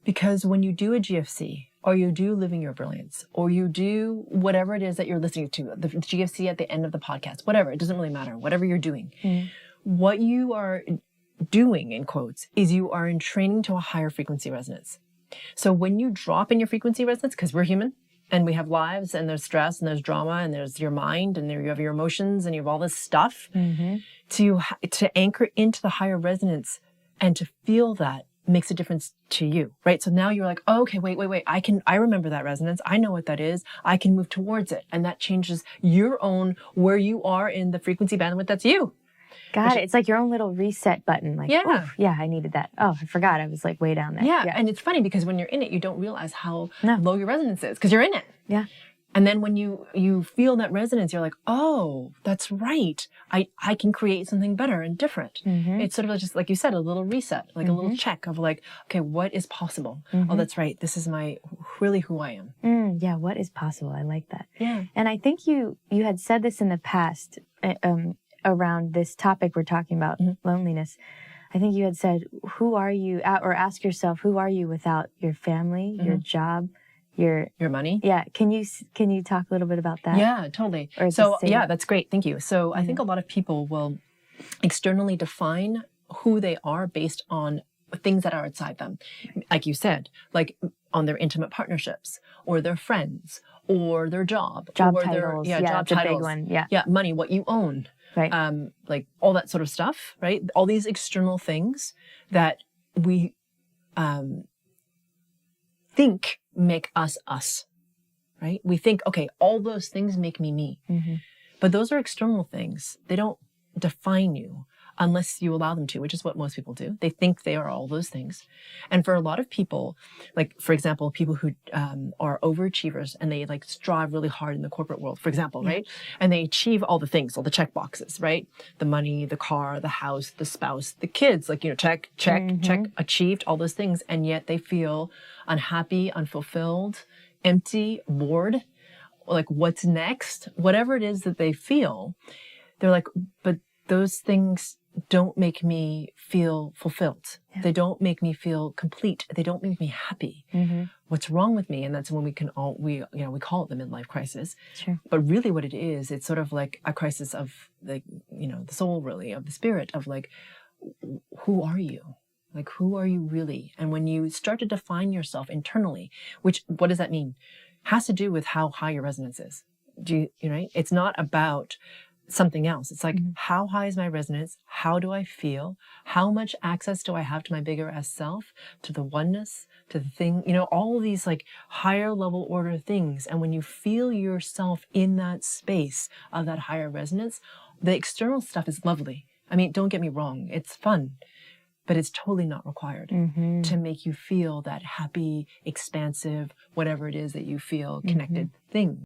Because when you do a GFC, or you do Living Your Brilliance, or you do whatever it is that you're listening to, the GFC at the end of the podcast, whatever, it doesn't really matter, whatever you're doing, what you are doing, in quotes, is you are in training to a higher frequency resonance. So when you drop in your frequency resonance, because we're human, and we have lives, and there's stress, and there's drama, and there's your mind, and there you have your emotions, and you have all this stuff, to anchor into the higher resonance and to feel that makes a difference to you, right? So now you're like, oh, okay, wait. I remember that resonance. I know what that is. I can move towards it. And that changes your own, where you are in the frequency bandwidth. That's you. Got it. It's like your own little reset button. Like, yeah, I needed that. Oh, I forgot. I was like way down there. Yeah. And it's funny because when you're in it, you don't realize how low your resonance is because you're in it. Yeah. And then when you feel that resonance, you're like, oh, that's right. I can create something better and different. It's sort of just, like you said, a little reset, like a little check of like, okay, what is possible? Oh, that's right. This is really who I am. Yeah, what is possible? I like that. Yeah. And I think you had said this in the past around this topic we're talking about, loneliness. I think you had said, who are you, or ask yourself, who are you without your family, your job, your money? Yeah. Can you talk a little bit about that? Yeah, totally. So yeah, that's great. Thank you. So I think a lot of people will externally define who they are based on things that are outside them. Like you said, like on their intimate partnerships or their friends or their job. Job or titles. Job titles. A big one. Yeah. Yeah. Money, what you own. Right. Like all that sort of stuff, right? All these external things that we think make us, right? We think, okay, all those things make me. But those are external things. They don't define you unless you allow them to, which is what most people do. They think they are all those things. And for a lot of people, like, for example, people who are overachievers and they like strive really hard in the corporate world, for example, right? And they achieve all the things, all the check boxes, right? The money, the car, the house, the spouse, the kids, like, check, achieved all those things. And yet they feel unhappy, unfulfilled, empty, bored, like what's next, whatever it is that they feel, they're like, but those things don't make me feel fulfilled. They don't make me feel complete. They don't make me happy. What's wrong with me? And that's when we call it the midlife crisis. Sure. But really what it is, it's sort of like a crisis of the soul, really, of the spirit, of like, who are you? Like, who are you really? And when you start to define yourself internally, what does that mean? Has to do with how high your resonance is. Right? It's not about something else. It's like, how high is my resonance? How do I feel? How much access do I have to my bigger S self, to the oneness, to the thing, all of these like higher level order things. And when you feel yourself in that space of that higher resonance, the external stuff is lovely. I mean, don't get me wrong. It's fun, but it's totally not required to make you feel that happy, expansive, whatever it is that you feel connected thing.